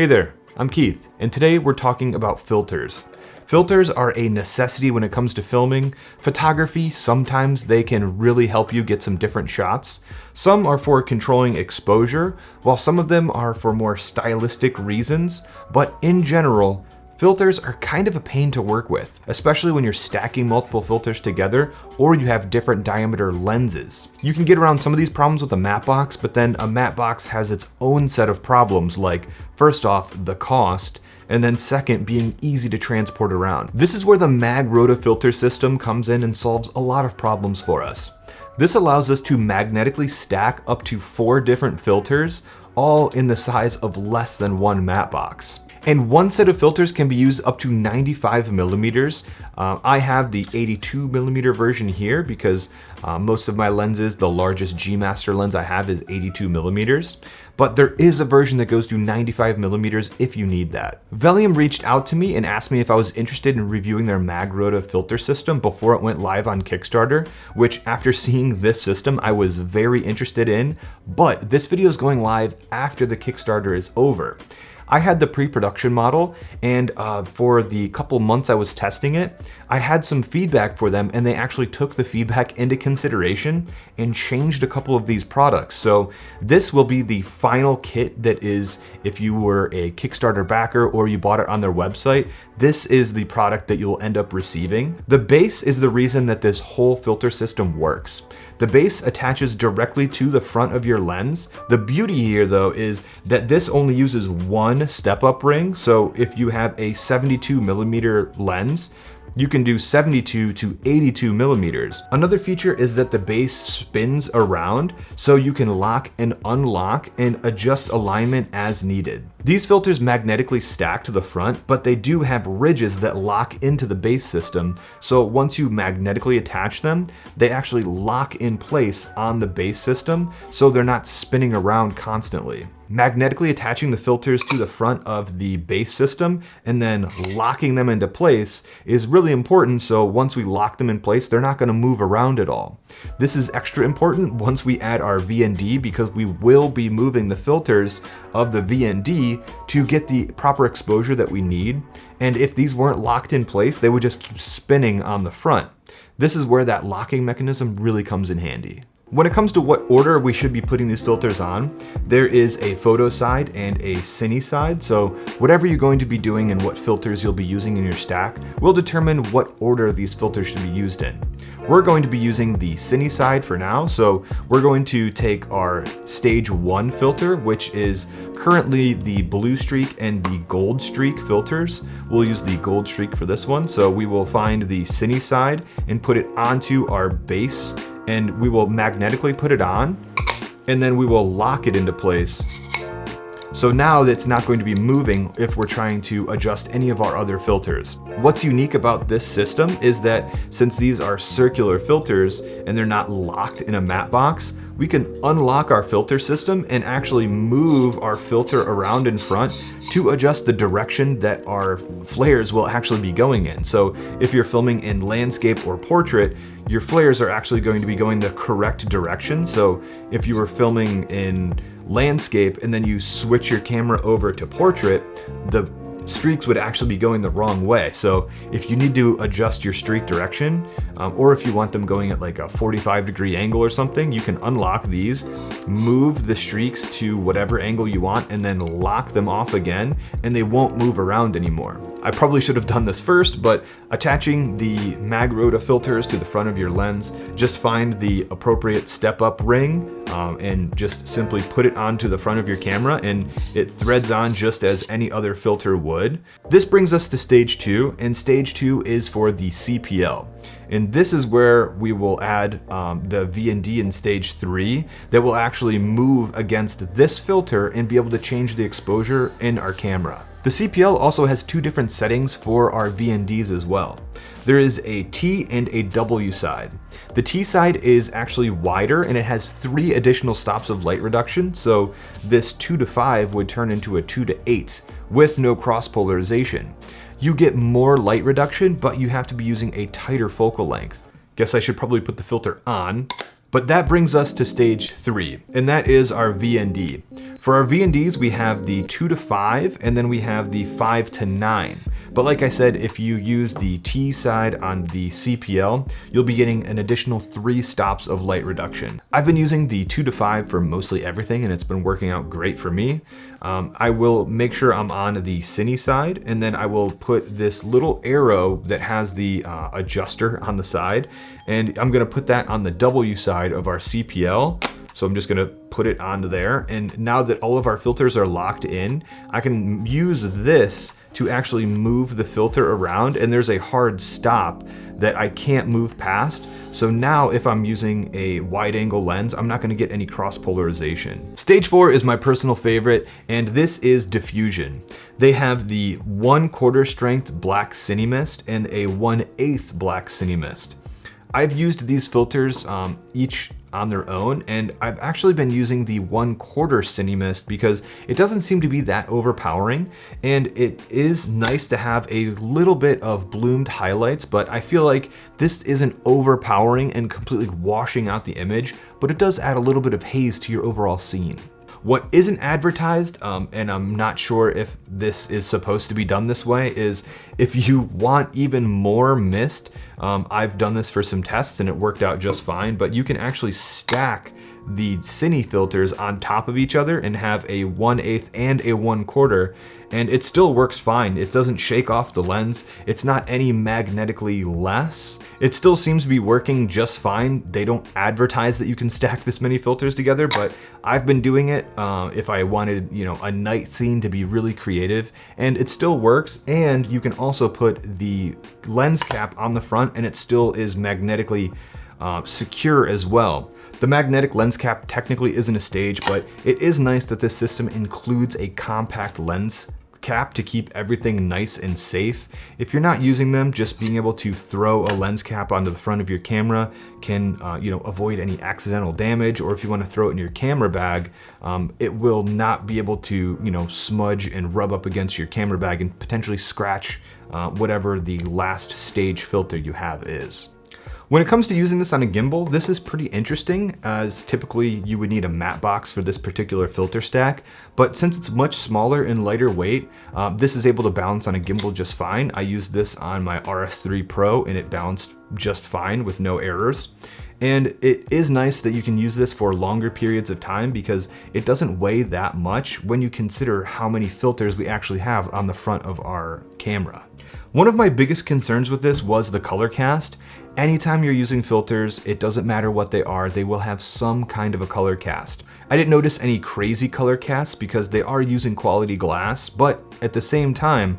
Hey there, I'm Keith, and today we're talking about filters. Filters are a necessity when it comes to filming. Photography, sometimes they can really help you get some different shots. Some are for controlling exposure, while some of them are for more stylistic reasons, but in general, filters are kind of a pain to work with, especially when you're stacking multiple filters together or you have different diameter lenses. You can get around some of these problems with a matte box, but then a matte box has its own set of problems, like first off, the cost, and then second, being easy to transport around. This is where the MagRota filter system comes in and solves a lot of problems for us. This allows us to magnetically stack up to 4 different filters, all in the size of less than one matte box. And one set of filters can be used up to 95 millimeters. I have the 82 millimeter version here because most of my lenses, the largest G Master lens I have is 82 millimeters. But there is a version that goes to 95 millimeters if you need that. Velium reached out to me and asked me if I was interested in reviewing their MagRota filter system before it went live on Kickstarter, which after seeing this system, I was very interested in, but this video is going live after the Kickstarter is over. I had the pre-production model, and for the couple months I was testing it, I had some feedback for them, and they actually took the feedback into consideration and changed a couple of these products. So this will be the final kit that is, if you were a Kickstarter backer or you bought it on their website, this is the product that you'll end up receiving. The base is the reason that this whole filter system works. The base attaches directly to the front of your lens. The beauty here though is that this only uses one step-up ring. So if you have a 72 millimeter lens, you can do 72 to 82 millimeters. Another feature is that the base spins around, so you can lock and unlock and adjust alignment as needed. These filters magnetically stack to the front, but they do have ridges that lock into the base system. So once you magnetically attach them, they actually lock in place on the base system, so they're not spinning around constantly. Magnetically attaching the filters to the front of the base system and then locking them into place is really important, so once we lock them in place, they're not going to move around at all. This is extra important once we add our VND because we will be moving the filters of the VND to get the proper exposure that we need, and if these weren't locked in place, they would just keep spinning on the front. This is where that locking mechanism really comes in handy. When it comes to what order we should be putting these filters on, there is a photo side and a cine side, so whatever you're going to be doing and what filters you'll be using in your stack will determine what order these filters should be used in. We're going to be using the cine side for now, so we're going to take our stage 1 filter, which is currently the blue streak and the gold streak filters. We'll use the gold streak for this one, so we will find the cine side and put it onto our base, and we will magnetically put it on, and then we will lock it into place. So now it's not going to be moving if we're trying to adjust any of our other filters. What's unique about this system is that since these are circular filters and they're not locked in a matte box, we can unlock our filter system and actually move our filter around in front to adjust the direction that our flares will actually be going in. So if you're filming in landscape or portrait, your flares are actually going to be going the correct direction. So if you were filming in landscape and then you switch your camera over to portrait, the streaks would actually be going the wrong way. So if you need to adjust your streak direction, or if you want them going at like a 45-degree angle or something, you can unlock these, move the streaks to whatever angle you want, and then lock them off again, and they won't move around anymore. I probably should have done this first, but attaching the MagRota filters to the front of your lens, just find the appropriate step-up ring and just simply put it onto the front of your camera, and it threads on just as any other filter would. This brings us to stage 2, and stage 2 is for the CPL. And this is where we will add the VND in stage 3 that will actually move against this filter and be able to change the exposure in our camera. The CPL also has 2 different settings for our VNDs as well. There is a T and a W side. The T side is actually wider and it has 3 additional stops of light reduction, so this 2 to 5 would turn into a 2 to 8 with no cross polarization. You get more light reduction, but you have to be using a tighter focal length. Guess I should probably put the filter on. But that brings us to stage 3, and that is our VND. For our VNDs, we have the 2 to 5, and then we have the 5 to 9. But like I said, if you use the T side on the CPL, you'll be getting an additional 3 stops of light reduction. I've been using the 2 to 5 for mostly everything, and it's been working out great for me. I will make sure I'm on the cine side, and then I will put this little arrow that has the adjuster on the side, and I'm gonna put that on the W side of our CPL. So I'm just gonna put it onto there. And now that all of our filters are locked in, I can use this to actually move the filter around, and there's a hard stop that I can't move past. So now if I'm using a wide angle lens, I'm not gonna get any cross polarization. Stage 4 is my personal favorite, and this is Diffusion. They have the 1/4 strength black cine mist and a 1/8 black cine mist. I've used these filters each on their own, and I've actually been using the 1/4 cine mist because it doesn't seem to be that overpowering, and it is nice to have a little bit of bloomed highlights, but I feel like this isn't overpowering and completely washing out the image, but it does add a little bit of haze to your overall scene. What isn't advertised, and I'm not sure if this is supposed to be done this way, is if you want even more mist, I've done this for some tests and it worked out just fine, but you can actually stack the cine filters on top of each other and have a 1/8 and a 1/4, and it still works fine. It doesn't shake off the lens. It's not any magnetically less. It still seems to be working just fine. They don't advertise that you can stack this many filters together, but I've been doing it if I wanted, a night scene to be really creative, and it still works. And you can also put the lens cap on the front and it still is magnetically secure as well. The magnetic lens cap technically isn't a stage, but it is nice that this system includes a compact lens cap to keep everything nice and safe. If you're not using them, just being able to throw a lens cap onto the front of your camera can avoid any accidental damage, or if you want to throw it in your camera bag, it will not be able to smudge and rub up against your camera bag and potentially scratch whatever the last stage filter you have is. When it comes to using this on a gimbal, this is pretty interesting, as typically you would need a matte box for this particular filter stack, but since it's much smaller and lighter weight, this is able to balance on a gimbal just fine. I used this on my RS3 Pro and it balanced just fine with no errors. And it is nice that you can use this for longer periods of time because it doesn't weigh that much when you consider how many filters we actually have on the front of our camera. One of my biggest concerns with this was the color cast. Anytime you're using filters, it doesn't matter what they are, they will have some kind of a color cast. I didn't notice any crazy color casts because they are using quality glass, but at the same time,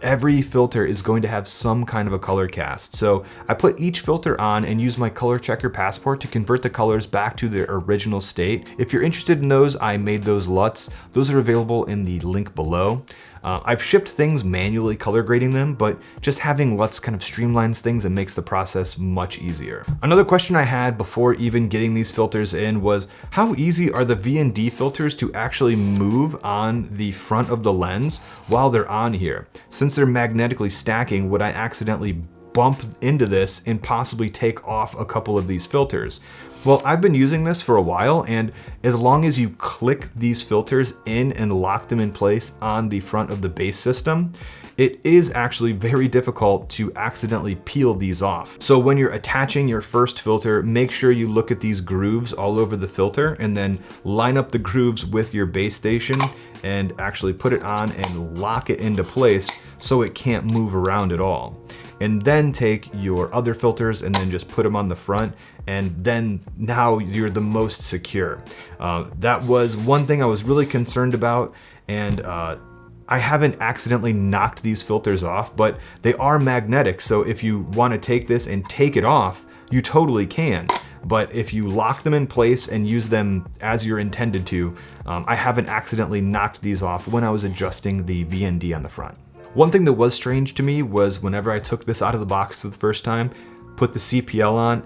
every filter is going to have some kind of a color cast. So I put each filter on and use my color checker passport to convert the colors back to their original state. If you're interested in those, I made those LUTs. Those are available in the link below. I've shipped things manually color grading them, but just having LUTs kind of streamlines things and makes the process much easier. Another question I had before even getting these filters in was, how easy are the VND filters to actually move on the front of the lens while they're on here? Since they're magnetically stacking, would I accidentally bump into this and possibly take off a couple of these filters? Well, I've been using this for a while, and as long as you click these filters in and lock them in place on the front of the base system, it is actually very difficult to accidentally peel these off. So when you're attaching your first filter, make sure you look at these grooves all over the filter and then line up the grooves with your base station and actually put it on and lock it into place so it can't move around at all. And then take your other filters and then just put them on the front, and then now you're the most secure. That was one thing I was really concerned about, and I haven't accidentally knocked these filters off, but they are magnetic, so if you want to take this and take it off, you totally can. But if you lock them in place and use them as you're intended to, I haven't accidentally knocked these off when I was adjusting the VND on the front. One thing that was strange to me was whenever I took this out of the box for the first time, put the CPL on,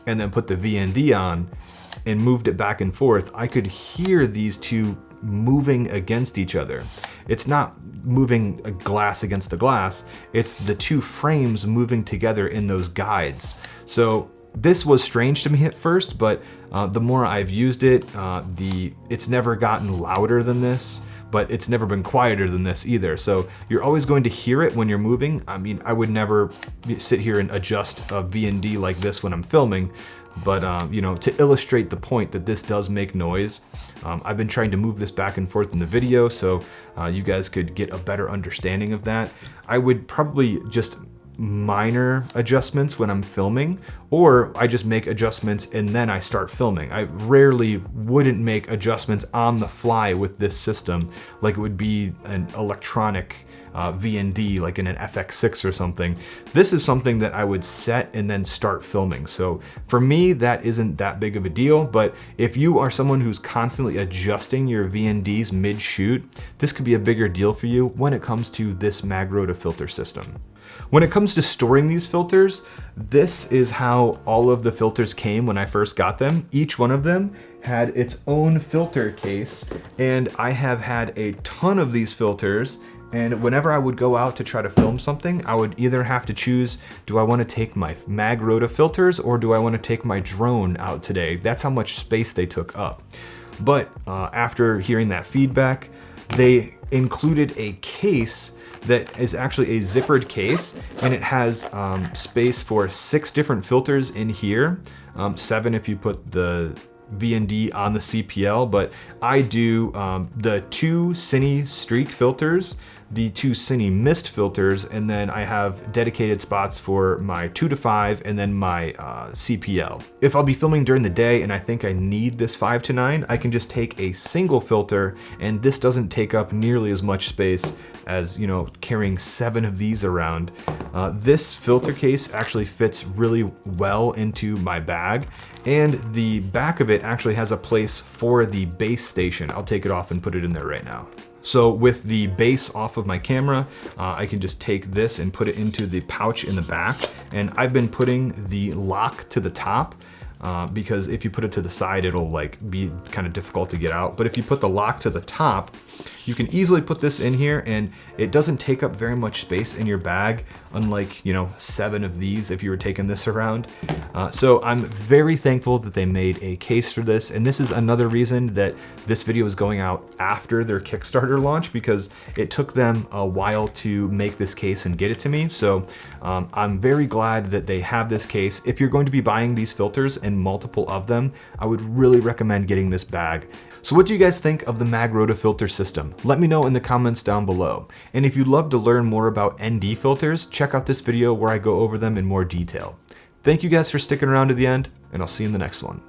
and then put the VND on, and moved it back and forth, I could hear these two moving against each other. It's not moving a glass against the glass, it's the two frames moving together in those guides. So This was strange to me at first, but the more I've used it, it's never gotten louder than this, but it's never been quieter than this either. So you're always going to hear it when you're moving. I mean, I would never sit here and adjust a VND like this when I'm filming, but you know, to illustrate the point that this does make noise, I've been trying to move this back and forth in the video so you guys could get a better understanding of that. I would probably just minor adjustments when I'm filming, or I just make adjustments and then I start filming. I rarely wouldn't make adjustments on the fly with this system like it would be an electronic VND, like in an FX6 or something. This is something that I would set and then start filming. So for me, that isn't that big of a deal, but if you are someone who's constantly adjusting your VNDs mid-shoot, this could be a bigger deal for you when it comes to this MagRota filter system. When it comes to storing these filters, this is how all of the filters came when I first got them. Each one of them had its own filter case, and I have had a ton of these filters. And whenever I would go out to try to film something, I would either have to choose, do I want to take my MagRota filters or do I want to take my drone out today? That's how much space they took up. But after hearing that feedback, they included a case that is actually a zippered case, and it has space for 6 different filters in here, 7 if you put the VND on the CPL, but I do the 2 Cine streak filters, the 2 Cine mist filters, and then I have dedicated spots for my 2 to 5 and then my CPL. If I'll be filming during the day and I think I need this 5 to 9, I can just take a single filter, and this doesn't take up nearly as much space as, you know, carrying 7 of these around. This filter case actually fits really well into my bag, and the back of it actually has a place for the base station. I'll take it off and put it in there right now. So with the base off of my camera, I can just take this and put it into the pouch in the back. And I've been putting the lock to the top because if you put it to the side, it'll like be kind of difficult to get out. But if you put the lock to the top, you can easily put this in here, and it doesn't take up very much space in your bag, unlike, you know, 7 of these if you were taking this around. So I'm very thankful that they made a case for this, and this is another reason that this video is going out after their Kickstarter launch, because it took them a while to make this case and get it to me. So I'm very glad that they have this case. If you're going to be buying these filters and multiple of them, I would really recommend getting this bag. So what do you guys think of the MagRota filter system? Let me know in the comments down below. And if you'd love to learn more about ND filters, check out this video where I go over them in more detail. Thank you guys for sticking around to the end, and I'll see you in the next one.